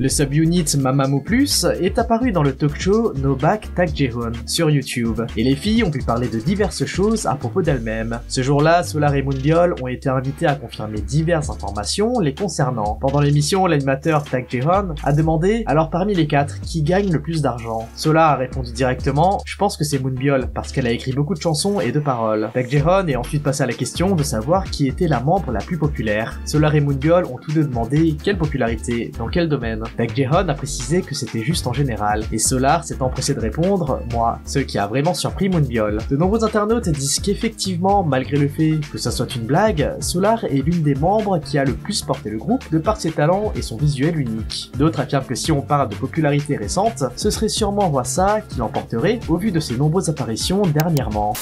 Le subunit Mamamoo Plus est apparu dans le talk show No Back Tak Jehon sur YouTube, et les filles ont pu parler de diverses choses à propos d'elles-mêmes. Ce jour-là, Solar et Moonbyul ont été invités à confirmer diverses informations les concernant. Pendant l'émission, l'animateur Tak Jehon a demandé « Alors parmi les quatre, qui gagne le plus d'argent ?» Solar a répondu directement « Je pense que c'est Moonbyul, parce qu'elle a écrit beaucoup de chansons et de paroles. » Tak Jehon est ensuite passé à la question de savoir qui était la membre la plus populaire. Solar et Moonbyul ont tous deux demandé quelle popularité, dans quel domaine. Tak Jehon a précisé que c'était juste en général, et Solar s'est empressé de répondre « Moi », ce qui a vraiment surpris Moonbyul. De nombreux internautes disent qu'effectivement, malgré le fait que ça soit une blague, Solar est l'une des membres qui a le plus porté le groupe de par ses talents et son visuel unique. D'autres affirment que si on parle de popularité récente, ce serait sûrement Hwasa qui l'emporterait au vu de ses nombreuses apparitions dernièrement.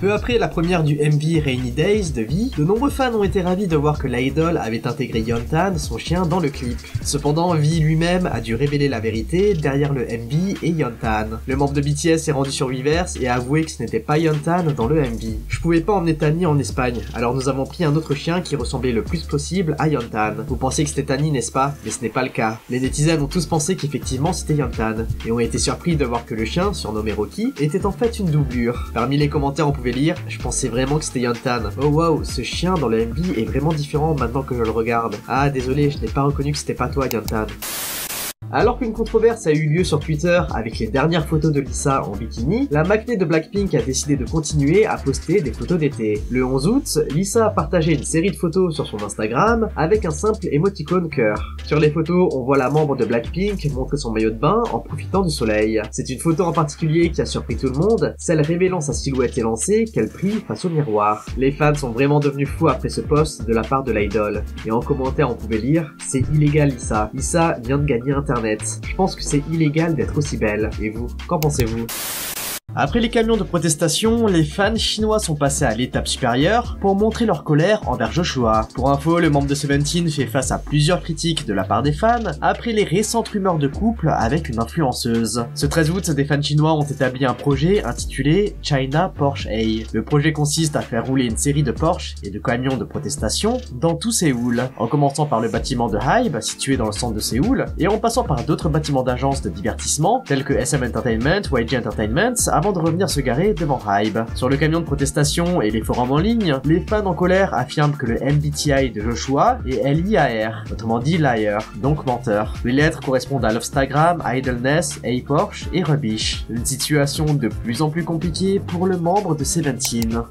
Peu après la première du MV Rainy Days de V, de nombreux fans ont été ravis de voir que l'idol avait intégré Yeontan, son chien, dans le clip. Cependant, V lui-même a dû révéler la vérité derrière le MV et Yeontan. Le membre de BTS s'est rendu sur Weverse et a avoué que ce n'était pas Yeontan dans le MV. Je pouvais pas emmener Tani en Espagne, alors nous avons pris un autre chien qui ressemblait le plus possible à Yeontan. Vous pensez que c'était Tani, n'est-ce pas? Mais ce n'est pas le cas. Les netizens ont tous pensé qu'effectivement c'était Yeontan, et ont été surpris de voir que le chien, surnommé Rocky, était en fait une doublure. Parmi les commentaires on pouvait lire « Je pensais vraiment que c'était Yeontan. Oh waouh, ce chien dans le MV est vraiment différent maintenant que je le regarde. Ah désolé, je n'ai pas reconnu que c'était pas toi Yeontan. » Alors qu'une controverse a eu lieu sur Twitter avec les dernières photos de Lisa en bikini, la maknae de Blackpink a décidé de continuer à poster des photos d'été. Le 11 août, Lisa a partagé une série de photos sur son Instagram avec un simple émoticône cœur. Sur les photos, on voit la membre de Blackpink montrer son maillot de bain en profitant du soleil. C'est une photo en particulier qui a surpris tout le monde, celle révélant sa silhouette élancée qu'elle prit face au miroir. Les fans sont vraiment devenus fous après ce post de la part de l'idol. Et en commentaire on pouvait lire « C'est illégal Lisa. Lisa vient de gagner Internet. Je pense que c'est illégal d'être aussi belle. Et vous, qu'en pensez-vous ? » Après les camions de protestation, les fans chinois sont passés à l'étape supérieure pour montrer leur colère envers Joshua. Pour info, le membre de Seventeen fait face à plusieurs critiques de la part des fans après les récentes rumeurs de couple avec une influenceuse. Ce 13 août, des fans chinois ont établi un projet intitulé China Porsche A. Le projet consiste à faire rouler une série de Porsche et de camions de protestation dans tout Séoul, en commençant par le bâtiment de Hybe situé dans le centre de Séoul et en passant par d'autres bâtiments d'agences de divertissement tels que SM Entertainment, YG Entertainment, avant de revenir se garer devant Hybe. Sur le camion de protestation et les forums en ligne, les fans en colère affirment que le MBTI de Joshua est LIAR, autrement dit liar, donc menteur. Les lettres correspondent à Lovestagram, Idleness, A-Porsche et Rubbish. Une situation de plus en plus compliquée pour le membre de Seventeen.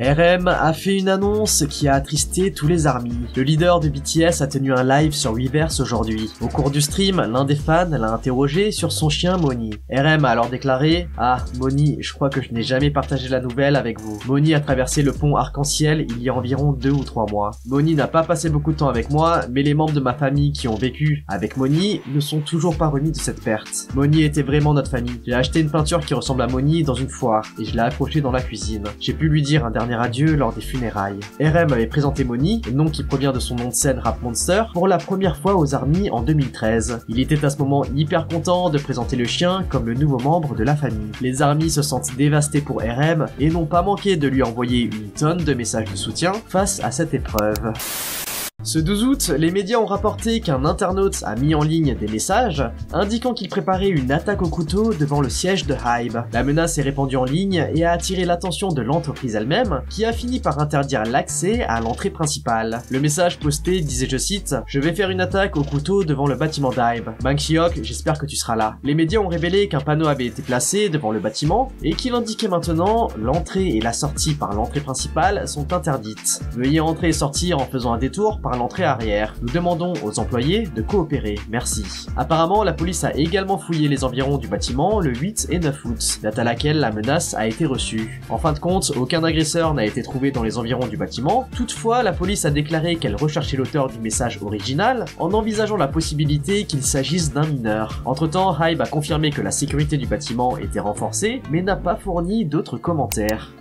RM a fait une annonce qui a attristé tous les ARMY. Le leader de BTS a tenu un live sur Weverse aujourd'hui. Au cours du stream, l'un des fans l'a interrogé sur son chien Moni. RM a alors déclaré « Ah, Moni, je crois que je n'ai jamais partagé la nouvelle avec vous. Moni a traversé le pont Arc-en-Ciel il y a environ 2 ou 3 mois. Moni n'a pas passé beaucoup de temps avec moi, mais les membres de ma famille qui ont vécu avec Moni ne sont toujours pas remis de cette perte. Moni était vraiment notre famille. J'ai acheté une peinture qui ressemble à Moni dans une foire et je l'ai accrochée dans la cuisine. J'ai pu lui dire un dernier adieu lors des funérailles. RM avait présenté Moni, nom qui provient de son nom de scène Rap Monster, pour la première fois aux ARMY en 2013. Il était à ce moment hyper content de présenter le chien comme le nouveau membre de la famille. Les ARMY se sentent dévastés pour RM et n'ont pas manqué de lui envoyer une tonne de messages de soutien face à cette épreuve. Ce 12 août, les médias ont rapporté qu'un internaute a mis en ligne des messages indiquant qu'il préparait une attaque au couteau devant le siège de Hybe. La menace est répandue en ligne et a attiré l'attention de l'entreprise elle-même, qui a fini par interdire l'accès à l'entrée principale. Le message posté disait, je cite, « Je vais faire une attaque au couteau devant le bâtiment d'Hybe. Bang Hyuk, j'espère que tu seras là. » Les médias ont révélé qu'un panneau avait été placé devant le bâtiment et qu'il indiquait maintenant « L'entrée et la sortie par l'entrée principale sont interdites. Veuillez entrer et sortir en faisant un détour par l'entrée arrière. Nous demandons aux employés de coopérer. Merci. » Apparemment, la police a également fouillé les environs du bâtiment le 8 et 9 août, date à laquelle la menace a été reçue. En fin de compte, aucun agresseur n'a été trouvé dans les environs du bâtiment. Toutefois, la police a déclaré qu'elle recherchait l'auteur du message original en envisageant la possibilité qu'il s'agisse d'un mineur. Entre-temps, Hybe a confirmé que la sécurité du bâtiment était renforcée, mais n'a pas fourni d'autres commentaires.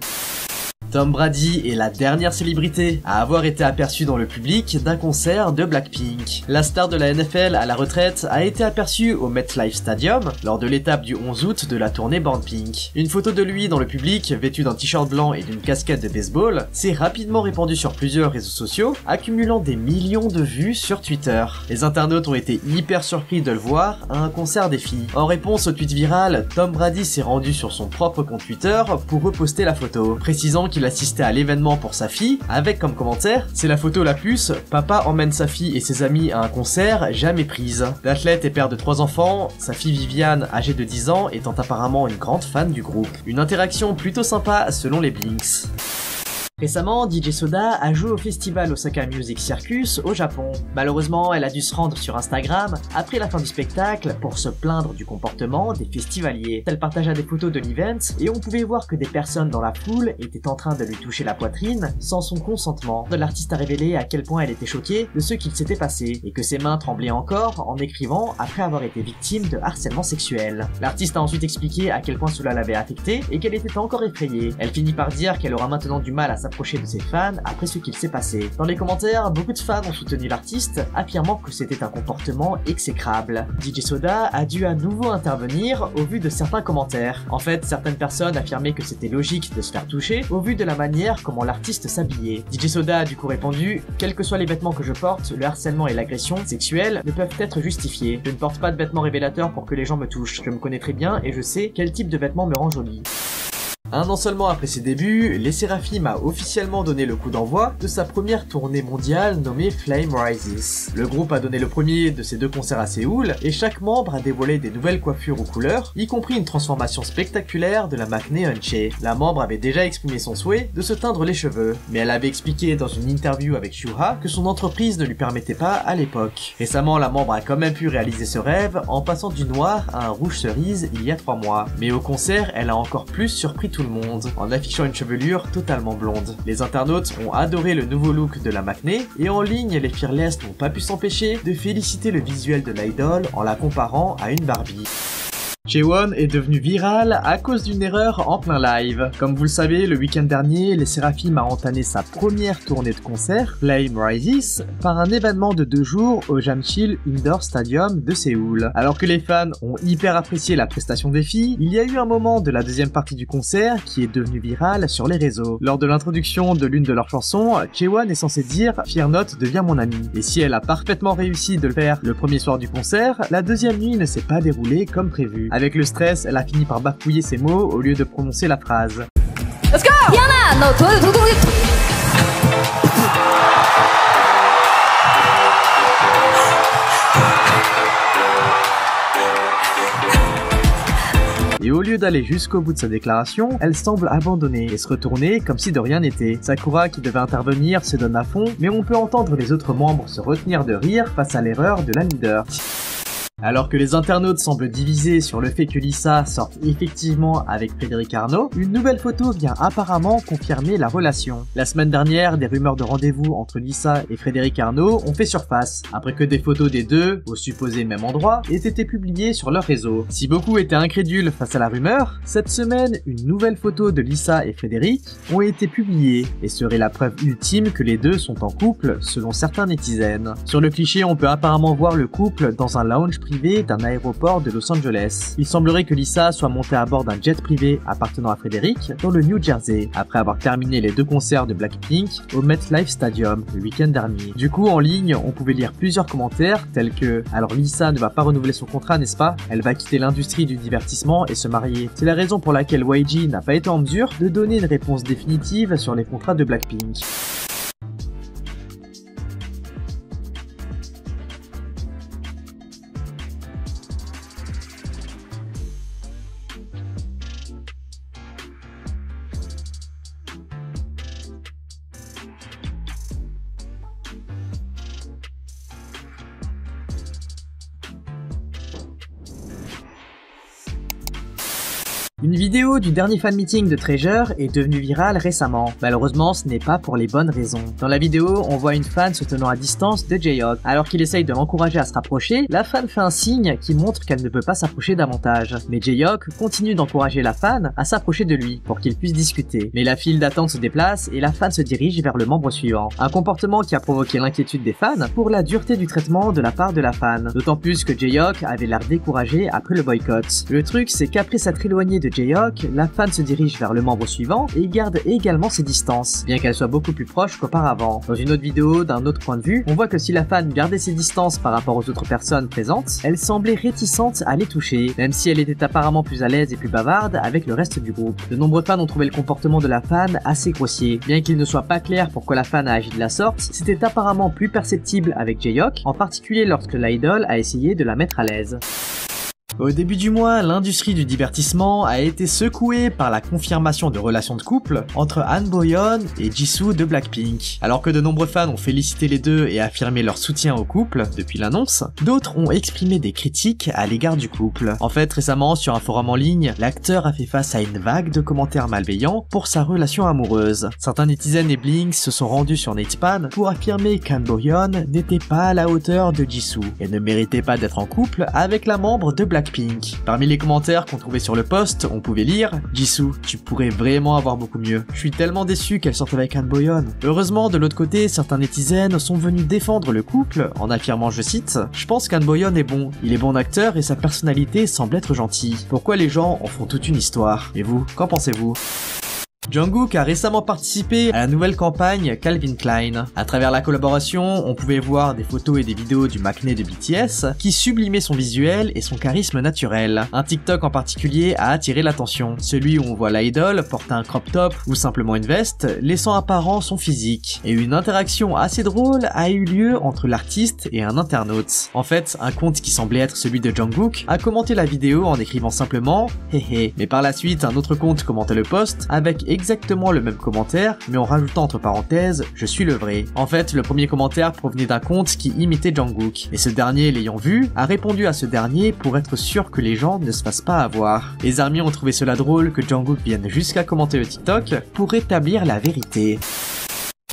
Tom Brady est la dernière célébrité à avoir été aperçue dans le public d'un concert de Blackpink. La star de la NFL à la retraite a été aperçue au MetLife Stadium lors de l'étape du 11 août de la tournée Born Pink. Une photo de lui dans le public, vêtu d'un t-shirt blanc et d'une casquette de baseball, s'est rapidement répandue sur plusieurs réseaux sociaux, accumulant des millions de vues sur Twitter. Les internautes ont été hyper surpris de le voir à un concert des filles. En réponse au tweet viral, Tom Brady s'est rendu sur son propre compte Twitter pour reposter la photo, précisant qu'il assistait à l'événement pour sa fille, avec comme commentaire: c'est la photo la plus, papa emmène sa fille et ses amis à un concert jamais prise. L'athlète est père de 3 enfants, sa fille Viviane, âgée de 10 ans, étant apparemment une grande fan du groupe. Une interaction plutôt sympa selon les Blinks. Récemment, DJ Soda a joué au festival Osaka Music Circus au Japon. Malheureusement, elle a dû se rendre sur Instagram après la fin du spectacle pour se plaindre du comportement des festivaliers. Elle partagea des photos de l'event et on pouvait voir que des personnes dans la foule étaient en train de lui toucher la poitrine sans son consentement. L'artiste a révélé à quel point elle était choquée de ce qu'il s'était passé et que ses mains tremblaient encore en écrivant après avoir été victime de harcèlement sexuel. L'artiste a ensuite expliqué à quel point cela l'avait affectée et qu'elle était encore effrayée. Elle finit par dire qu'elle aura maintenant du mal à s'approcher de ses fans après ce qu'il s'est passé. Dans les commentaires, beaucoup de fans ont soutenu l'artiste, affirmant que c'était un comportement exécrable. DJ Soda a dû à nouveau intervenir au vu de certains commentaires. En fait, certaines personnes affirmaient que c'était logique de se faire toucher au vu de la manière comment l'artiste s'habillait. DJ Soda a du coup répondu: quels que soient les vêtements que je porte, le harcèlement et l'agression sexuelle ne peuvent être justifiés. Je ne porte pas de vêtements révélateurs pour que les gens me touchent. Je me connais très bien et je sais quel type de vêtements me rend jolie. Un an seulement après ses débuts, les Seraphim a officiellement donné le coup d'envoi de sa première tournée mondiale nommée Flame Rises. Le groupe a donné le premier de ses 2 concerts à Séoul et chaque membre a dévoilé des nouvelles coiffures ou couleurs, y compris une transformation spectaculaire de la Maknae Eunchae. La membre avait déjà exprimé son souhait de se teindre les cheveux, mais elle avait expliqué dans une interview avec Shuha que son entreprise ne lui permettait pas à l'époque. Récemment, la membre a quand même pu réaliser ce rêve en passant du noir à un rouge cerise il y a 3 mois. Mais au concert, elle a encore plus surpris tout le monde, en affichant une chevelure totalement blonde. Les internautes ont adoré le nouveau look de la Maknae, et en ligne, les Fearless n'ont pas pu s'empêcher de féliciter le visuel de l'idol en la comparant à une Barbie. Chaewon est devenu viral à cause d'une erreur en plein live. Comme vous le savez, le week-end dernier, les Seraphim a entamé sa première tournée de concert, Flame Rises, par un événement de 2 jours au Jamsil Indoor Stadium de Séoul. Alors que les fans ont hyper apprécié la prestation des filles, il y a eu un moment de la deuxième partie du concert qui est devenu viral sur les réseaux. Lors de l'introduction de l'une de leurs chansons, Chaewon est censé dire « Fear Not devient mon ami ». Et si elle a parfaitement réussi de le faire le premier soir du concert, la deuxième nuit ne s'est pas déroulée comme prévu. Avec le stress, elle a fini par bafouiller ses mots au lieu de prononcer la phrase. Let's go! Yana, no, Et au lieu d'aller jusqu'au bout de sa déclaration, elle semble abandonner et se retourner comme si de rien n'était. Sakura, qui devait intervenir, se donne à fond, mais on peut entendre les autres membres se retenir de rire face à l'erreur de la leader. Alors que les internautes semblent divisés sur le fait que Lisa sorte effectivement avec Frédéric Arnaud, une nouvelle photo vient apparemment confirmer la relation. La semaine dernière, des rumeurs de rendez-vous entre Lisa et Frédéric Arnaud ont fait surface, après que des photos des deux, au supposé même endroit, aient été publiées sur leur réseau. Si beaucoup étaient incrédules face à la rumeur, cette semaine, une nouvelle photo de Lisa et Frédéric ont été publiées, et serait la preuve ultime que les deux sont en couple, selon certains netizens. Sur le cliché, on peut apparemment voir le couple dans un lounge privé d'un aéroport de Los Angeles. Il semblerait que Lisa soit montée à bord d'un jet privé appartenant à Frédéric dans le New Jersey, après avoir terminé les 2 concerts de Blackpink au MetLife Stadium le week-end dernier. Du coup, en ligne, on pouvait lire plusieurs commentaires tels que « Alors Lisa ne va pas renouveler son contrat, n'est-ce pas? Elle va quitter l'industrie du divertissement et se marier. » C'est la raison pour laquelle YG n'a pas été en mesure de donner une réponse définitive sur les contrats de Blackpink. Une vidéo du dernier fan meeting de Treasure est devenue virale récemment. Malheureusement, ce n'est pas pour les bonnes raisons. Dans la vidéo, on voit une fan se tenant à distance de J-Hope. Alors qu'il essaye de l'encourager à se rapprocher, la fan fait un signe qui montre qu'elle ne peut pas s'approcher davantage. Mais J-Hope continue d'encourager la fan à s'approcher de lui pour qu'ils puissent discuter. Mais la file d'attente se déplace et la fan se dirige vers le membre suivant. Un comportement qui a provoqué l'inquiétude des fans pour la dureté du traitement de la part de la fan. D'autant plus que J-Hope avait l'air découragé après le boycott. Le truc, c'est qu'après s'être éloigné de J-Hope, la fan se dirige vers le membre suivant et garde également ses distances, bien qu'elle soit beaucoup plus proche qu'auparavant. Dans une autre vidéo, d'un autre point de vue, on voit que si la fan gardait ses distances par rapport aux autres personnes présentes, elle semblait réticente à les toucher, même si elle était apparemment plus à l'aise et plus bavarde avec le reste du groupe. De nombreux fans ont trouvé le comportement de la fan assez grossier. Bien qu'il ne soit pas clair pourquoi la fan a agi de la sorte, c'était apparemment plus perceptible avec J-Hope, en particulier lorsque l'idol a essayé de la mettre à l'aise. Au début du mois, l'industrie du divertissement a été secouée par la confirmation de relations de couple entre Han Bo-yeon et Jisoo de Blackpink. Alors que de nombreux fans ont félicité les deux et affirmé leur soutien au couple depuis l'annonce, d'autres ont exprimé des critiques à l'égard du couple. En fait, récemment, sur un forum en ligne, l'acteur a fait face à une vague de commentaires malveillants pour sa relation amoureuse. Certains netizens et blinks se sont rendus sur Natepan pour affirmer qu'Han Bo-yeon n'était pas à la hauteur de Jisoo et ne méritait pas d'être en couple avec la membre de Blackpink. Parmi les commentaires qu'on trouvait sur le post, on pouvait lire « Jisoo, tu pourrais vraiment avoir beaucoup mieux. Je suis tellement déçu qu'elle sorte avec Han Bo-yeon. » Heureusement, de l'autre côté, certains netizens sont venus défendre le couple en affirmant, je cite, « Je pense qu'Han Bo-yeon est bon. Il est bon acteur et sa personnalité semble être gentille. Pourquoi les gens en font toute une histoire? Et vous, qu'en pensez-vous ?» Jungkook a récemment participé à la nouvelle campagne Calvin Klein. À travers la collaboration, on pouvait voir des photos et des vidéos du maknae de BTS qui sublimait son visuel et son charisme naturel. Un TikTok en particulier a attiré l'attention, celui où on voit l'idol porter un crop top ou simplement une veste, laissant apparent son physique. Et une interaction assez drôle a eu lieu entre l'artiste et un internaute. En fait, un compte qui semblait être celui de Jungkook a commenté la vidéo en écrivant simplement « Hehe ». Mais par la suite, un autre compte commentait le post avec exactement le même commentaire, mais en rajoutant entre parenthèses « Je suis le vrai ». En fait, le premier commentaire provenait d'un compte qui imitait Jungkook, et ce dernier, l'ayant vu, a répondu à ce dernier pour être sûr que les gens ne se fassent pas avoir. Les armies ont trouvé cela drôle que Jungkook vienne jusqu'à commenter le TikTok pour rétablir la vérité.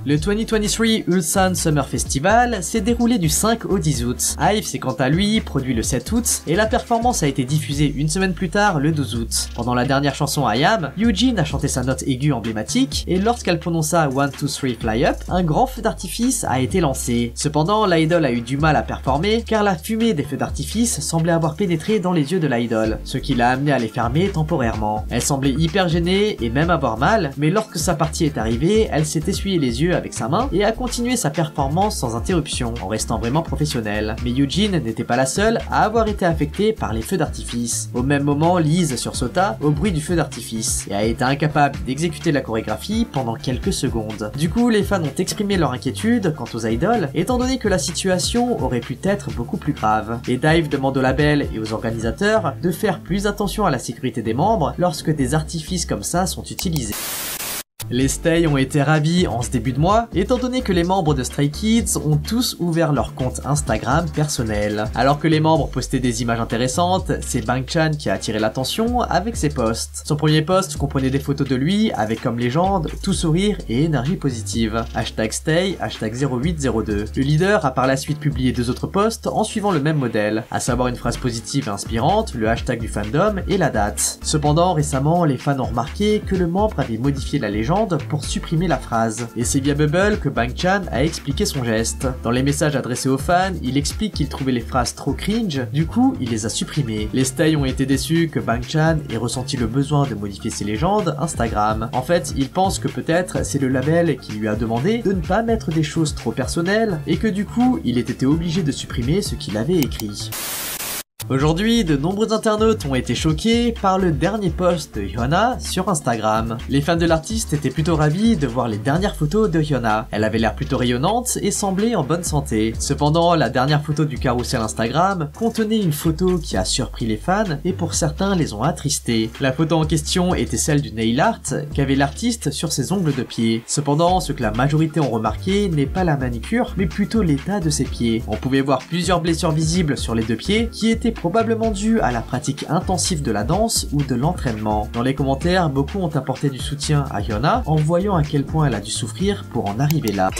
Le 2023 Ulsan Summer Festival s'est déroulé du 5 au 10 août. IVE s'est quant à lui produit le 7 août et la performance a été diffusée une semaine plus tard le 12 août. Pendant la dernière chanson I Am, Youjin a chanté sa note aiguë emblématique et lorsqu'elle prononça 1, 2, 3 Fly Up, un grand feu d'artifice a été lancé. Cependant, l'idol a eu du mal à performer car la fumée des feux d'artifice semblait avoir pénétré dans les yeux de l'idol, ce qui l'a amené à les fermer temporairement. Elle semblait hyper gênée et même avoir mal, mais lorsque sa partie est arrivée, elle s'est essuyé les yeux avec sa main et a continué sa performance sans interruption, en restant vraiment professionnelle. Mais Youjin n'était pas la seule à avoir été affectée par les feux d'artifice. Au même moment, Lise sursauta au bruit du feu d'artifice et a été incapable d'exécuter la chorégraphie pendant quelques secondes. Du coup, les fans ont exprimé leur inquiétude quant aux idoles, étant donné que la situation aurait pu être beaucoup plus grave. Et DIVE demande au label et aux organisateurs de faire plus attention à la sécurité des membres lorsque des artifices comme ça sont utilisés. Les Stay ont été ravis en ce début de mois, étant donné que les membres de Stray Kids ont tous ouvert leur compte Instagram personnel. Alors que les membres postaient des images intéressantes, c'est Bangchan qui a attiré l'attention avec ses posts. Son premier post comprenait des photos de lui avec comme légende tout sourire et énergie positive. #Stay, #0802. Le leader a par la suite publié deux autres posts en suivant le même modèle, à savoir une phrase positive et inspirante, le hashtag du fandom et la date. Cependant, récemment, les fans ont remarqué que le membre avait modifié la légende pour supprimer la phrase. Et c'est via Bubble que Bangchan a expliqué son geste. Dans les messages adressés aux fans, il explique qu'il trouvait les phrases trop cringe, du coup il les a supprimées. Les Stay ont été déçus que Bangchan ait ressenti le besoin de modifier ses légendes Instagram. En fait, ils pensent que peut-être c'est le label qui lui a demandé de ne pas mettre des choses trop personnelles et que du coup il ait été obligé de supprimer ce qu'il avait écrit. Aujourd'hui, de nombreux internautes ont été choqués par le dernier post de Hyuna sur Instagram. Les fans de l'artiste étaient plutôt ravis de voir les dernières photos de Hyuna. Elle avait l'air plutôt rayonnante et semblait en bonne santé. Cependant, la dernière photo du carrousel Instagram contenait une photo qui a surpris les fans et pour certains les ont attristés. La photo en question était celle du nail art qu'avait l'artiste sur ses ongles de pied. Cependant, ce que la majorité ont remarqué n'est pas la manicure, mais plutôt l'état de ses pieds. On pouvait voir plusieurs blessures visibles sur les deux pieds qui étaient probablement dû à la pratique intensive de la danse ou de l'entraînement. Dans les commentaires, beaucoup ont apporté du soutien à Hyuna en voyant à quel point elle a dû souffrir pour en arriver là.